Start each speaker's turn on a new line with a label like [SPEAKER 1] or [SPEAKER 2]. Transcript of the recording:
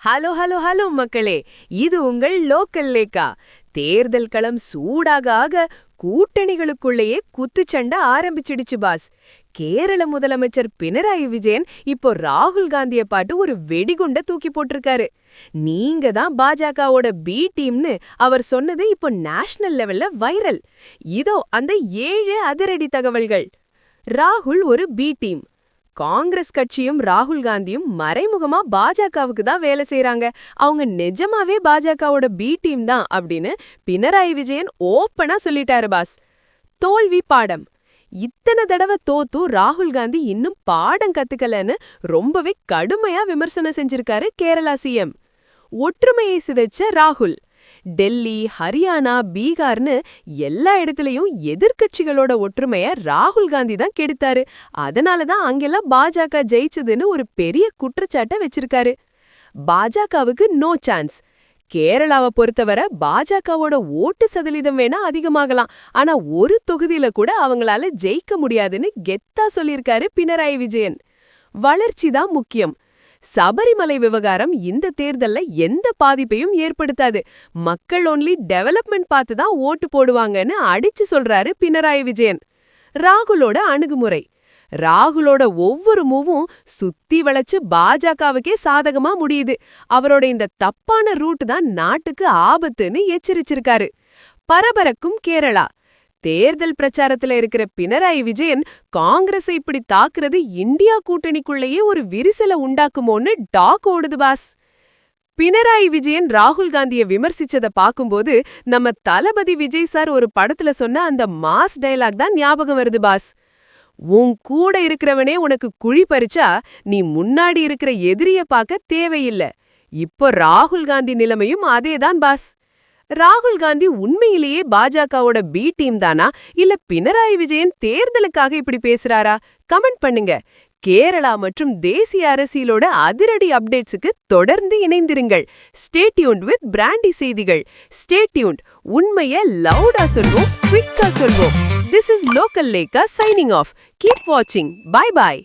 [SPEAKER 1] Hello hello hello மக்களே, இது உங்கள் லோக்கல் லேக்கா. தேர்தல் களம் சூடாக ஆக கூட்டணிகளுக்குள்ளேயே குத்துச்சண்டை ஆரம்பிச்சிடுச்சு பாஸ். கேரள முதலமைச்சர் பினராயி விஜயன் இப்போ ராகுல் காந்திய பாட்டு ஒரு வெடிகுண்ட தூக்கி போட்டிருக்காரு. நீங்க தான் பாஜகவோட பி டீம்னு அவர் சொன்னது இப்போ நேஷனல் லெவல்ல வைரல். இதோ அந்த 7 அதிரடி தகவல்கள். ராகுல் ஒரு பி டீம். காங்கிரஸ் கட்சியும் ராகுல் காந்தியும் மறைமுகமா பாஜகவுக்கு தான் வேலை செய்யறாங்க. அவங்க நிஜமாவே பாஜகவோட பி டீம் தான் அப்படின்னு பினராயி விஜயன் ஓப்பனா சொல்லிட்டாரு பாஸ். தோல்வி பாடம். இத்தனை தடவை தோத்து ராகுல் காந்தி இன்னும் பாடம் கத்துக்கலன்னு ரொம்பவே கடுமையா விமர்சனம் செஞ்சிருக்காரு கேரளா சிஎம். ஒற்றுமையை சிதைச்ச ராகுல். டெல்லி, ஹரியானா, பீகார்னு எல்லா இடத்துலயும் எதிர்க்கட்சிகளோட ஒற்றுமைய ராகுல் காந்தி தான் கெடுத்தாரு. அதனாலதான் அங்கெல்லாம் பாஜக ஜெயிச்சதுன்னு ஒரு பெரிய குற்றச்சாட்டை வச்சிருக்காரு. பாஜகவுக்கு நோ சான்ஸ். கேரளாவை பொறுத்தவரை பாஜகவோட ஓட்டு சதவீதம் வேணா அதிகமாகலாம், ஆனா ஒரு தொகுதியில கூட அவங்களால ஜெயிக்க முடியாதுன்னு கெத்தா சொல்லியிருக்காரு பினராயி விஜயன். வளர்ச்சி தான் முக்கியம். சபரிமலை விவகாரம் இந்த தேர்தல்ல எந்த பாதிப்பையும் ஏற்படுத்தாது. மக்கள் ஒன்லி டெவலப்மெண்ட் பார்த்து தான் ஓட்டு போடுவாங்கன்னு அடிச்சு சொல்றாரு பினராயி விஜயன். ராகுலோட அணுகுமுறை. ராகுலோட ஒவ்வொரு மூவும் சுத்தி வளைச்சு பாஜகவுக்கே சாதகமா முடியுது. அவரோட இந்த தப்பான ரூட் தான் நாட்டுக்கு ஆபத்துன்னு எச்சரிச்சிருக்காரு. பரபரக்கும் கேரளா. தேர்தல் பிரச்சாரத்துல இருக்கிற பினராயி விஜயன் காங்கிரஸை இப்படி தாக்குறது இந்தியா கூட்டணிக்குள்ளேயே ஒரு விரிசலை உண்டாக்குமோன்னு டாக் ஓடுது பாஸ். பினராயி விஜயன் ராகுல் காந்திய விமர்சிச்சத பாக்கும்போது நம்ம தளபதி விஜய் சார் ஒரு படத்துல சொன்ன அந்த மாஸ் டயலாக் தான் ஞாபகம் வருது பாஸ். உன் கூட இருக்கிறவனே உனக்கு குழி பறிச்சா நீ முன்னாடி இருக்கிற எதிரிய பார்க்க தேவையில்லை. இப்போ ராகுல் காந்தி நிலைமையும் அதேதான் பாஸ். ராகுல் காந்தி உண்மையிலேயே பாஜகவோட பி டீம் தானா, இல்ல பினராயி விஜயன் தேர்தலுக்காக இப்படி பேசுறாரா? கமெண்ட் பண்ணுங்க. கேரளா மற்றும் தேசிய அரசியலோட அதிரடி அப்டேட்ஸுக்கு தொடர்ந்து இணைந்திருங்கள். ஸ்டே டியூன்ட் வித் பிராண்டி செய்திகள். Stay tuned. உண்மையை லவுடா சொல்வோம், குவிக்கா சொல்வோம். திஸ் இஸ் லோக்கல் லேக்கா சைனிங் ஆஃப். கீப் வாட்சிங். பை பாய்.